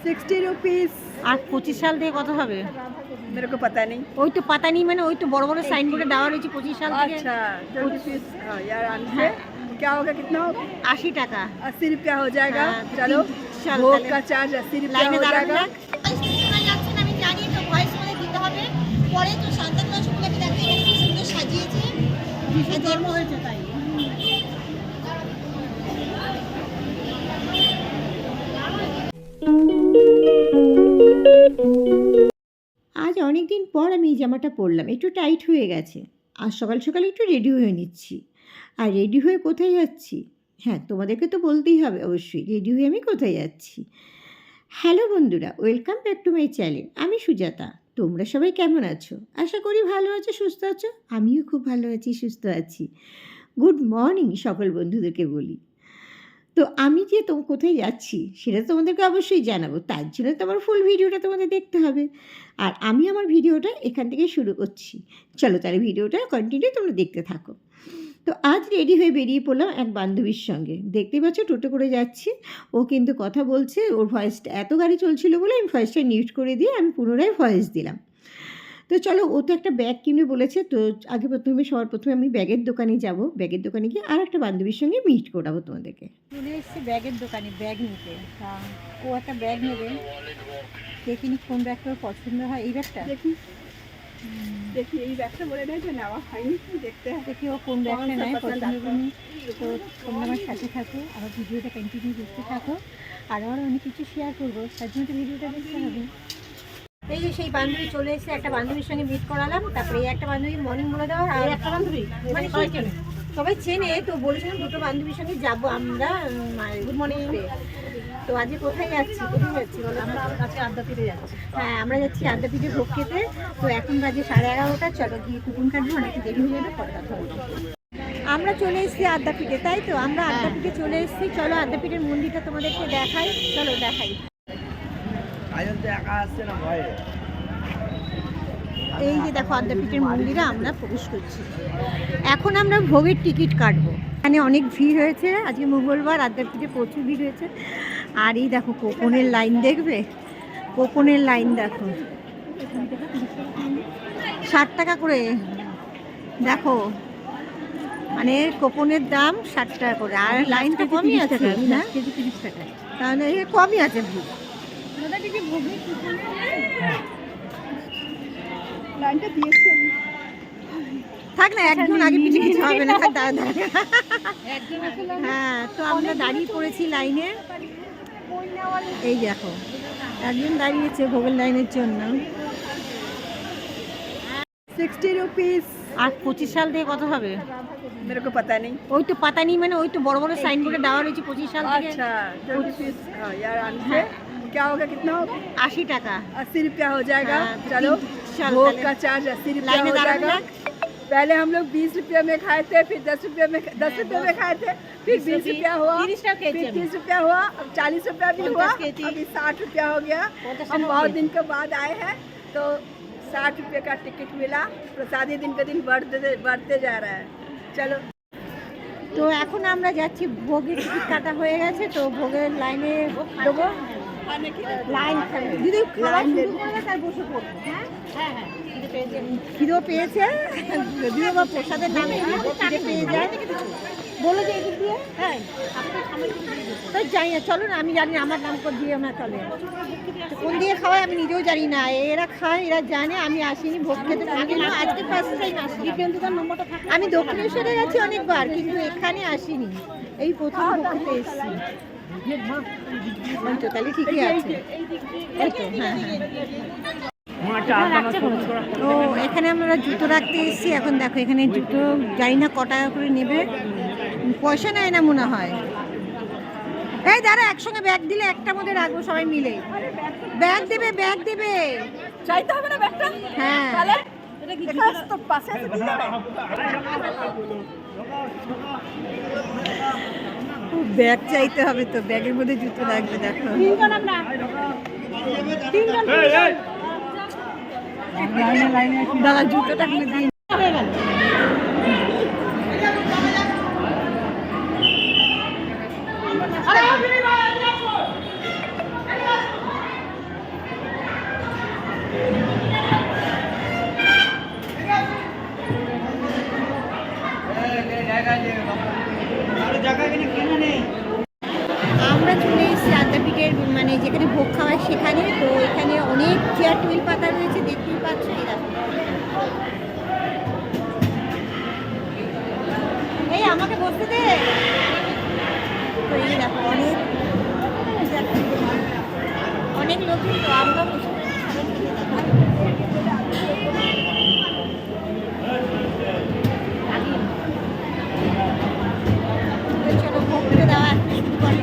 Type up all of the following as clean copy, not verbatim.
60 rupees. আর 25 সাল থেকে কত হবে? मेरे को पता नहीं। ওই তো পাতা নেই, মানে ওই তো বড় বড় সাইনবোর্ডে দেওয়া রয়েছে 25 সাল থেকে। अच्छा 30 यार आने क्या होगा, कितना होगा? 80 টাকা। 80 रुपया हो जाएगा। हाँ, तो चलो 30 साल भोग पहले। का चार्ज 80 रुपया লাইনে हो দাঁড়ানো जाएगा। যাক। আমি জানি তো ভয়েস মধ্যে দিতে হবে। পরে তো সান্তা ক্লজগুলোকে দেখতে এখানে কি সুন্দর সাজিয়েছে। বিশেষ জন্ম হয়েছে তাই। আজ অনেক দিন পর আমি এই জামাটা পরলাম, একটু টাইট হয়ে গেছে। আজ সকাল সকাল একটু রেডি হয়ে নিচ্ছি। আর রেডি হয়ে কোথায় যাচ্ছি? হ্যাঁ, তোমাদেরকে তো বলতেই হবে অবশ্যই, রেডি হয়ে আমি কোথায় যাচ্ছি। হ্যালো বন্ধুরা, welcome back to my channel. আমি সুজাতা। তোমরা সবাই কেমন আছো? আশা করি ভালো আছো, সুস্থ আছো। আমিও খুব ভালো আছি, সুস্থ আছি। গুড মর্নিং সকল বন্ধুদেরকে বলি। তো আমি যে কোথায় যাচ্ছি সেটা তোমাদেরকে অবশ্যই জানাবো, তার জন্য তো আমার ফুল ভিডিওটা তোমাদের দেখতে হবে। আর আমি আমার ভিডিওটা এখান থেকে শুরু করছি। চলো তাহলে ভিডিওটা কন্টিনিউ তোমরা দেখতে থাকো। তো আজ রেডি হয়ে বেরিয়ে পড়লাম এক বান্ধবীর সঙ্গে। দেখতেই পাচ্ছ টোটো করে যাচ্ছি। ও কিন্তু কথা বলছে, ওর ভয়েসটা এত গাড়ি চলছিল বলে আমি ভয়েসটা মিউট করে দিয়ে আমি পুনরায় ভয়েস দিলাম। তো চলো, ও তো একটা ব্যাগ কিনবে বলেছে, তো আগে সবার প্রথমে আমি ব্যাগের দোকানে যাব। ব্যাগের দোকানে গিয়ে আর একটা বান্ধবীর সঙ্গে মিট করাবো তোমাদেরকে। চলে এসেছি ব্যাগের দোকানে ব্যাগ নিতে। ও একটা ব্যাগ নেবে, দেখিনি কোন ব্যাগটা ওর পছন্দ হয়। এই ব্যাগটা देखिए ये बैग बोले नहीं थे ना, देखते हैं দেখি ও কোন ব্যাগটা নেয় পছন্দ করি। তো তোমরা আমার সাথে থাকো, আমার ভিডিওটা কন্টিনিউ দেখতে থাকো। আর আরও অনেক কিছু শেয়ার করবো, তার জন্য তো ভিডিওটা দেখতে হবে। এই যে সেই বান্ধবী চলে এসে, একটা বান্ধবীর সঙ্গে মিট করালাম। তারপরে এই একটা বান্ধবী মর্নিং বলে দেওয়া। আর একটা বান্ধবী মানে সবাই চেনে, তো বলেছিলাম দুটো বান্ধবীর সঙ্গে যাবো আমরা গুড মর্নিং। তো আজকে কোথায় যাচ্ছি বলো? আমরা কাছে আদ্যাপীঠে যাচ্ছি। হ্যাঁ, আমরা যাচ্ছি আদ্যাপীঠে ভোগ খেতে। তো এখন বাজে 11:30। চলো গিয়ে কুকুন কাটবো, অনেক দেরি হয়ে যাবে, পরে কথা বলবো। আমরা চলে এসেছি আদ্যাপীঠে, তাই তো আমরা আদ্যাপীঠে চলে এসেছি। চলো আদ্যাপীঠের মন্দিরটা তোমাদেরকে দেখাই। চলো দেখাই। এই যে দেখো আদ্যাপীঠের মন্দিরে আমরা প্রবেশ করছি। এখন আমরা ভোগের টিকিট কাটবো। এখানে অনেক ভিড় হয়েছে, আজকে মঙ্গলবার, আদ্যাপীঠে প্রচুর ভিড় হয়েছে। আর এই দেখো কোপনের লাইন, দেখবে কোপনের লাইন দেখো, 60 টাকা করে। দেখো মানে কোপনের দাম 60 টাকা করে। আর লাইন তো কমই আছে না, 30 টাকা, তাহলে কমই আছে ভিড়। লাইনটা দিয়েছি আমি। থাক না, একজন আগে পিছিয়ে কিছু হবে না, থাক দাঁড়া। হ্যাঁ, তো আমরা দাঁড়িয়ে পড়েছি লাইনে। এই দেখো একজন দাঁড়িয়েছে ভোগের লাইনের জন্য। 60 रुपीस। আর 25 সাল থেকে কত হবে? मेरे को पता नहीं। ওই তো পাতা নেই, মানে ওই তো বড় বড় সাইনবোর্ডে দেওয়া রয়েছে 25 সাল থেকে। अच्छा 30 रुपीस यार आने क्या होगा, कितना होगा? 80 টাকা। 80 रुपया हो जाएगा। हाँ, तो चलो 30 साल भोग पहले। का चार्ज 80 रुपया लाइने हो दाঁড়ाনো जाएगा। যাক। पहले हम लोग 20 रुपये में खाए थे, फिर 10 रुपये में खाए थे, फिर 20 रुपया हुआ, फिर 30 रुपया हुआ, अब 40 रुपया भी हुआ, अभी 60 रुपया हो गया। हम बहुत दिन के बाद आए हैं, तो 60 रुपये का टिकट मिला। प्रसादी दिन के दिन बढ़ते जा रहा है। चलो তো এখন আমরা যাচ্ছি, ভোগের টিকিট কাটা হয়ে গেছে, তো ভোগের লাইনে দেবো। লাইন যদি লাইন তার বসে পড়বো। হ্যাঁ হ্যাঁ, খিদেও পেয়েছে, যদিও বা প্রসাদের নামে খিদে পেয়ে যায়। বলো যে এদিক দিয়ে, হ্যাঁ তো জানি না, চলো না, আমি জানি না, আমার নাম করে দিয়ে না চলে। কোন দিয়ে খাওয়ায় আমি নিজেও জানি না, এরা খায়, এরা জানে। আমি আসিনি ভোগ খেতে, আজকে ফার্স্ট টাইম আসি। আমি দক্ষিণেশ্বরে গেছি অনেকবার, কিন্তু এখানে আসিনি, এই প্রথম ভোগ খেতে এসেছি। ওই তো তাহলে ঠিকই আছে। এই তো হ্যাঁ হ্যাঁ। তো এখানে আমরা জুতো রাখতে এসেছি। এখন দেখো এখানে জুতো জানি না ক টাকা করে নেবে, পয়সা নেয় না মনে হয়। এই দাঁড়া, একসঙ্গে ব্যাগ দিলে একটা মধ্যে রাখবো সবাই মিলে। ব্যাগ দেবে, ব্যাগ দেবে, চাইতে হবে না ব্যাগটা। হ্যাঁ তো পাশে ব্যাগ চাইতে হবে, তো ব্যাগের মধ্যে জুতো রাখবে। দেখো দাদা জুতোটা খুলে দিন। যেখানে ভোগ খাওয়ায় সেখানে। তো এখানে অনেক চেয়ার টেবিল পাতা রয়েছে, দেখতেই পাচ্ছ। এই দেখো, এই আমাকে বসতে দে। তো এই দেখো অনেক লোক, কিন্তু আমরা বসে চলো ভোগটা দেওয়া শুরু করে।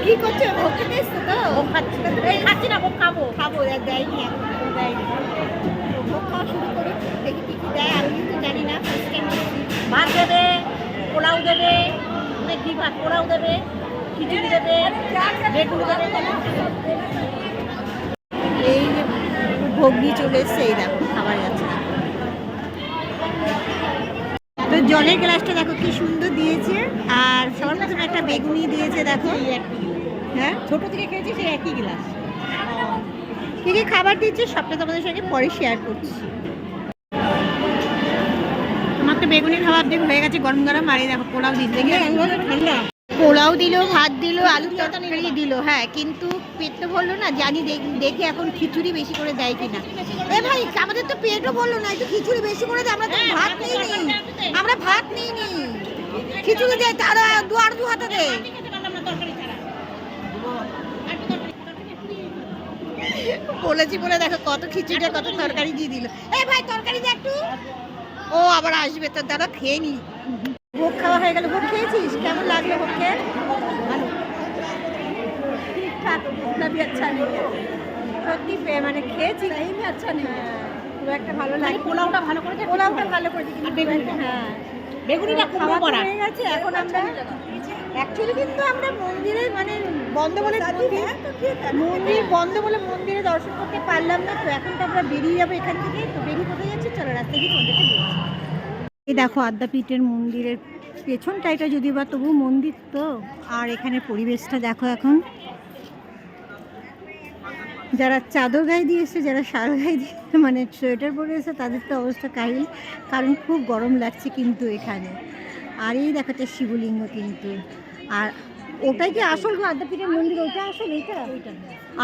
কি করছো? ভোগ খেতে এসছো তো? ভোগ খাচ্ছি না, ভোগ খাবো দেয়নি, এখন দেয়নি। ভোগ খাওয়া শুরু করো, দেখি কি কি দেয়। আমি কিন্তু জানি না, ভাত দেবে, পোলাও দেবে, কি ভাত পোলাও দেবে, খিচুড়ি দেবে, বেগুন দেবে। এই যে ভোগ নিয়ে চলে এসছে, এই দেখো খাবার যাচ্ছে। তো জলের গ্লাসটা দেখো কি সুন্দর দিয়েছে। আর সবার প্রথমে একটা বেগুনি দিয়েছে, দেখো। হ্যাঁ, ছোট থেকে খেয়েছি সেই একই গ্লাস। কি কি খাবার দিচ্ছে সবটা তোমাদের সঙ্গে পরে শেয়ার করছি। তোমার তো বেগুনি খাবার দিয়ে হয়ে গেছে গরম গরম। আর এই দেখো পোলাও দিতে গিয়ে ঠান্ডা পোলাও দিল, ভাত দিল, আলুর তরকারি দিল। হ্যাঁ, কিন্তু পেট তো বললো না, জানি দেখে এখন খিচুড়ি বেশি করে দেয় কিনা। এ ভাই, আমাদের তো পেটও বললো না, একটু খিচুড়ি বেশি করে দেয়। আমরা তো ভাত নিইনি, খিচুড়ি দেয়, তারা দু হাতে দেয়। বলেছি বলে দেখো কত খিচুড়ি কত তরকারি দিয়ে দিল। এ ভাই, তরকারি দে একটু। ও আবার আসবে, তো দাদা খেয়ে নি। ভোগ খাওয়া হয়ে গেল। ভোগ খেয়েছিস? কেমন লাগলো ভোগ খেয়ে? ভালো, ঠিকঠাক, উतना भी अच्छा नहीं है। সত্যি মানে খেয়েছি, सही में अच्छा नहीं है, খুব একটা ভালো লাগে। পোলাওটা ভালো করেছে, কিন্তু হ্যাঁ, বেগুনিটা খাওয়া হয়ে গেছে। এখন আমরা অ্যাকচুয়ালি কিন্তু আমরা মন্দিরে মানে বন্ধ বলে মন্দির বন্ধ বলে মন্দিরে দর্শন করতে পারলাম না। তো এখন তো আমরা বেরিয়ে যাবো এখান থেকে। তো বেরিয়ে কোথায় যাচ্ছি, চলো রাস্তা দিয়ে মন্দিরটা বলছি। এই দেখো আদ্যাপীঠের মন্দিরের পেছনটা, এটা যদিও বা তবু মন্দির তো। আর এখানে পরিবেশটা দেখো। এখন যারা চাদর গায়ে দিয়েছে, যারা শাল গায়ে দিয়ে মানে সোয়েটার পরে এসে, তাদের তো অবস্থা কাহিল, কারণ খুব গরম লাগছে কিন্তু এখানে। আর এই দেখাচ্ছে শিবলিঙ্গ কিন্তু। আর ওটাই কি আসল আদ্যাপীঠের মন্দির? ওটা আসল, এইটা।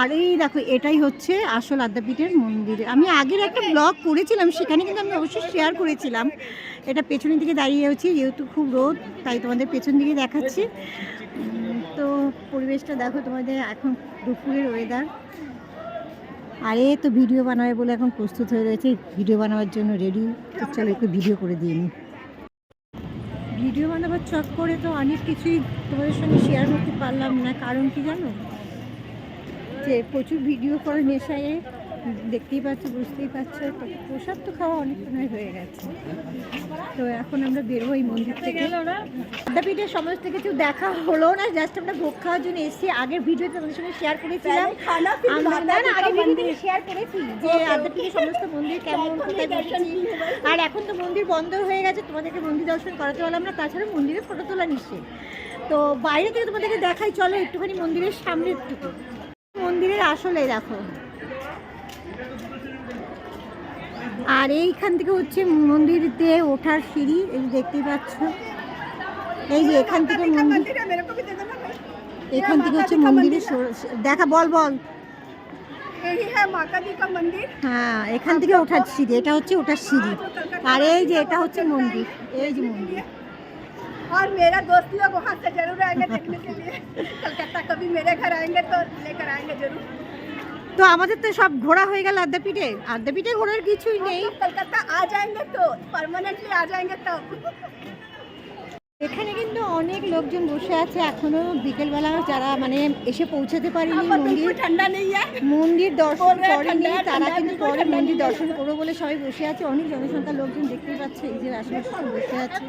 আর এই দেখো, এটাই হচ্ছে আসল আদ্যাপীঠের মন্দির। আমি আগের একটা ব্লগ করেছিলাম, সেখানে কিন্তু আমি অবশ্যই শেয়ার করেছিলাম। এটা পেছনের দিকে দাঁড়িয়ে আছি, যেহেতু খুব রোদ, তাই তোমাদের পেছন দিকে দেখাচ্ছি। তো পরিবেশটা দেখো তোমাদের, এখন দুপুরের ওয়েদার। আরে তো ভিডিও বানাবে বলে এখন প্রস্তুত হয়ে রয়েছে, ভিডিও বানাবার জন্য রেডি। তো চলো একটু ভিডিও করে দিয়ে নিই। ভিডিও বানাবার চক করে তো অনেক কিছুই তোমাদের সঙ্গে শেয়ার করতে পারলাম না। কারণ কি জানো, যে প্রচুর ভিডিও করার নেশায় দেখতেই পাচ্ছ, বুঝতেই পারছো। তো প্রসাদ তো খাওয়া অনেক সময় হয়ে গেছে। তো এখন আমরা বেরোবো এই মন্দির থেকে। আদ্যাপীঠের সমস্ত কিছু দেখা হলো না, জাস্ট আমরা ভোগ খাওয়ার জন্য এসেছি। আগের ভিডিওতে তোমাদের সঙ্গে শেয়ার করেছিলাম, শেয়ার করেছি যে আদ্যাপীঠের সমস্ত মন্দির কেমন, কোথায় বসেছি। আর এখন তো মন্দির বন্ধ হয়ে গেছে, তোমাদেরকে মন্দির দর্শন করাতে পারলাম না। তাছাড়া মন্দিরে ফটো তোলা নিশ্চয়ই। তো বাইরে থেকে তোমাদেরকে দেখাই, চলো একটুখানি মন্দিরের সামনে। একটুকু মন্দিরের আসলে দেখো। আর এইখান থেকে হচ্ছে মন্দিরতে ওঠার সিঁড়ি, এই দেখতেই পাচ্ছ। এই যে এখান থেকে হচ্ছে মন্দিরের দেখা। বল হ্যাঁ, এখান থেকে ওঠার সিঁড়ি, এটা হচ্ছে ওঠার সিঁড়ি। আর এই যে এটা হচ্ছে মন্দির, এই যে মন্দির। और मेरा दोस्त लोग वहाँ से जरूर आएंगे देखने के लिए। कलकत्ता कभी मेरे घर आएंगे तो लेकर आएंगे जरूर। তো আমাদের তো সব ঘোরা হয়ে গেল আদ্যাপীঠে ঘোরার কিছুই নেই। কলকাতা आ जाएंगे तो परमानेंटली आ जाएंगे तब। এখানে কিন্তু অনেক লোকজন বসে আছে এখনো বিকেলবেলা, যারা মানে এসে পৌঁছাতে পারেনি, মন্দির দর্শন করেনি, তারা কিন্তু পরে মন্দির দর্শন করবো বলে সবাই বসে আছে। অনেক জনসংখ্যা লোকজন দেখতেই পাচ্ছে, এই যে আশেপাশে বসে আছে।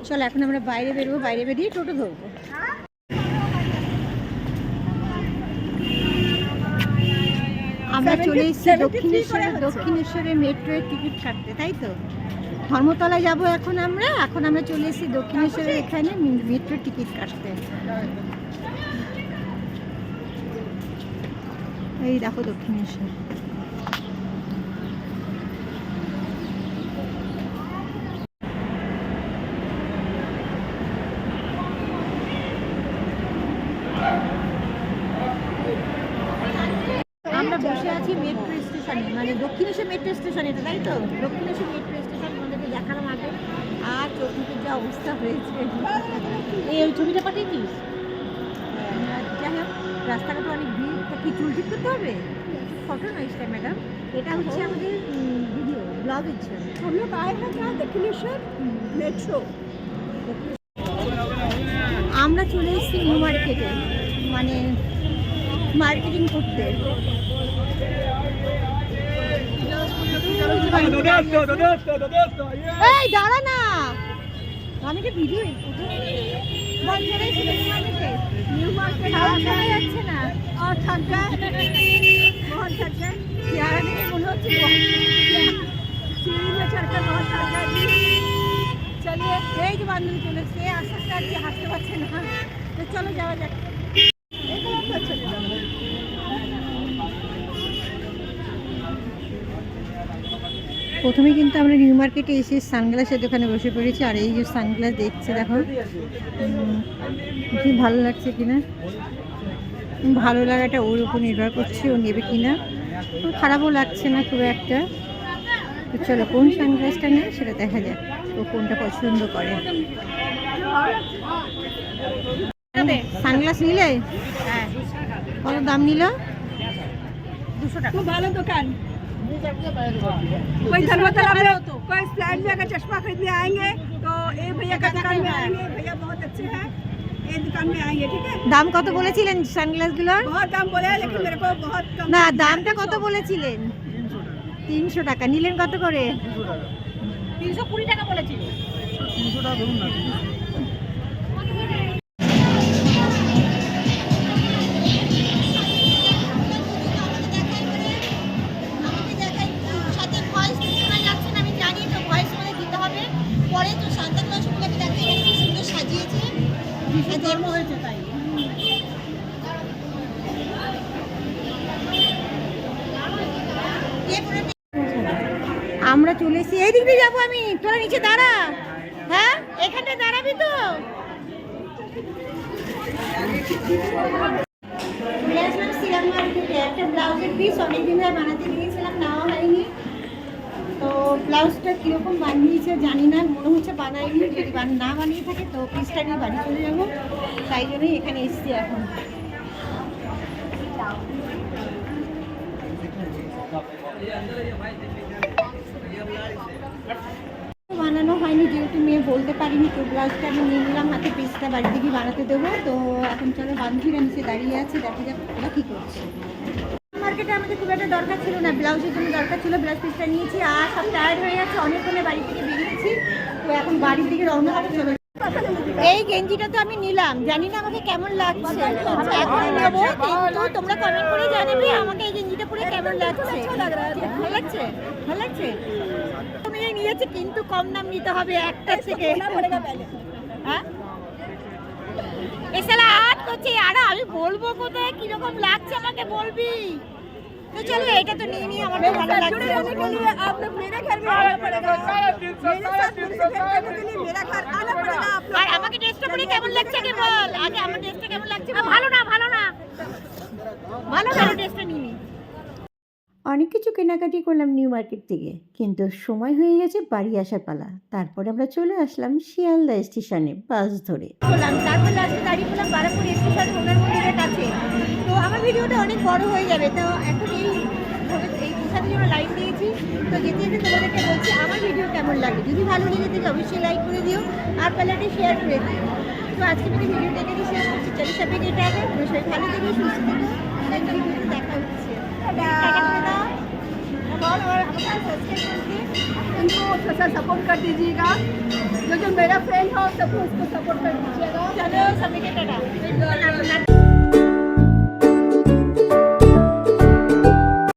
চলো এখন আমরা বাইরে বেরোবো, বাইরে বেরিয়ে টোটো ধরবো। আমরা চলে এসেছি দক্ষিণেশ্বরের মেট্রোয়ের টিকিট কাটতে, তাই তো। ধর্মতলা যাব এখন আমরা চলে এসেছি দক্ষিণেশ্বরের এখানে মেট্রোর টিকিট কাটতে। এই দেখো দক্ষিণেশ্বর। আছি মেট্রো স্টেশনে, মানে দক্ষিণেশ্বর মেট্রো স্টেশন, এটা তাই তো? দক্ষিণেশ্বর মেট্রো স্টেশন তোমাদেরকে দেখালাম আগে। আর চোখের যা অবস্থা হয়েছে, এই ওই ছবিটা পাঠিয়েছিস? যাই হোক, রাস্তাঘাটে অনেক ভিড়। তা কি চুল ঠিক করতে হবে? ফটো নয় এটা ম্যাডাম, এটা হচ্ছে আমাদের ভিডিও ব্লগের জন্য। हम लोग आए हैं कहाँ दक्षिणेश्वर मेट्रो। আমরা চলে এসেছি নিউ মার্কেটে, মানে মার্কেটিং করতে। এই দাঁড়া না, আমি তো ভিডিও न्यू मार्केट যাচ্ছে না। और थक गए, बहुत थक गए। চেহারা দেখে মনে হচ্ছে सीढ़ी में चढ़कर बहुत थक गए। চলিয়ে এই যে বান্ধবী চলে এসছে, আস্তে আস্তে আর কি হাঁটতে পারছে না। তো চলো যাওয়া যাক। প্রথমে কিন্তু আমরা নিউ মার্কেটে এসে সানগ্লাসের দোকানে বসে পড়েছি। আর এই যে সানগ্লাস দেখছে, দেখো কি ভালো লাগছে কিনা। ভালো লাগাটা ওর উপর নির্ভর করছে, ও নেবে কিনা। খারাপও লাগছে না খুব একটা। তো চলো কোন সানগ্লাসটা নেয় সেটা দেখা যাক, ও কোনটা পছন্দ করে। সানগ্লাস নিলে? হ্যাঁ। কত দাম নিল? 200 টাকা। खूब भालो दुकान। कोई धर्मतला में कोई फ्लैट में अगर चश्मा खरीदने आएंगे तो ये भैया का दुकान में आएंगे। भैया बहुत अच्छे हैं, ये दुकान में आएंगे, ठीक है। দাম কত বলেছিলেন সানগ্লাসগুলোর? बहुत दाम बोले हैं, लेकिन मेरे को बहुत कम। না, দামটা কত বলেছিলেন? 300 টাকা। নিলেন কত করে? 320 টাকা বলেছিল। 300 টাকা ধরুন না। আমরা চলে এসেছি, এই দিক দিয়ে যাবো আমি, তোরা নিচে দাঁড়া। হ্যাঁ, এখানে দাঁড়াবি তো? চলে আসলাম সিরাম মার্কেটে। একটা ব্লাউজের পিস অনেকদিন ধরে বানাতে দিয়েছিলাম, নেওয়া হয়নি। তো ব্লাউজটা কীরকম বানিয়েছে জানি না, মনে হচ্ছে বানাইনি। যদি না বানিয়ে থাকে তো পিসটা নিয়ে বাড়ি চলে যাবো, তাই জন্যই এখানে এসেছি এখন। বানানো হয়নি যেহেতু মেয়ে বলতে পারিনি, তো ব্লাউজটা আমি নিয়ে নিলাম হাতে, পিসটা বাড়িতে গিয়ে বানাতে দেবো। তো এখন চলো, বান্ধবীরা নিচে দাঁড়িয়ে আছে, দেখা যাক ওরা কী করছে। মার্কেটে আমাদের খুব একটা দরকার ছিল না, ব্লাউজের জন্য দরকার ছিল। ব্লাউজ পিসটা নিয়েছি আর সব টায়ার্ড হয়ে গেছে, অনেকক্ষণে বাড়ি থেকে বেরিয়েছি। তো এখন বাড়ির দিকে রওনা হবে। চলো, এই গেঞ্জিটা তো আমি নিলাম, জানি না আমাকে কেমন লাগছে। এখন নেবো, কিন্তু তোমরা কমেন্ট করে জানাবে আমাকে এই গেঞ্জিটা পরে কেমন লাগছে। ভালো লাগছে? ভালো লাগছে? আমি এই নিয়েছি, কিন্তু কম দাম নিতে হবে একটা থেকে। হ্যাঁ, এছাড়া আট করছি। আর আমি বলবো কোথায় কিরকম লাগছে, আমাকে বলবি। তো চলো, এটা তো নিয়ে নিয়ে আমার তো ভালো লাগছে। आप लोग मेरे घर में आना पड़ेगा, मेरे साथ मुझसे भेंट करने के लिए मेरा घर आना पड़ेगा आप लोग। আর আমাকে টেস্টটা পরে কেমন লাগছে আগে বল। আগে আমার টেস্টটা কেমন লাগছে? ভালো না, ভালো না, ভালো না, টেস্টটা নিয়ে নি। অনেক কিছু কেনাকাটি করলাম নিউ মার্কেট থেকে, কিন্তু সময় হয়ে গেছে বাড়ি আসার পালা। তারপরে আমরা চলে আসলাম শিয়ালদা স্টেশনে বাস ধরে। তারপর লাস্টে দাঁড়িয়ে পড়লাম বারাকপুর স্টেশন, সোনার মন্দিরের কাছে। তো আমার ভিডিওটা অনেক বড় হয়ে যাবে, তো এখন এই পোশাকের জন্য লাইন দিয়েছি। তো যেতে যেতে তোমাদেরকে বলছি আমার ভিডিও কেমন লাগে। যদি ভালো লেগে থাকে অবশ্যই লাইক করে দিও, আর পারলে শেয়ার করে দিও। তো আজকে আমি ভিডিওটা এখানে শেয়ার করছি। চলো সবাই এটা আগে সবাই ভালো থেকে সুস্থ থেকো, ভিডিওতে দেখা হচ্ছে। इनको सपोर्ट कर दीजिएगा, जो मेरा फ्रेंड हो सब उसको सपोर्ट कर दीजिएगा। चलो सभी के टाटा।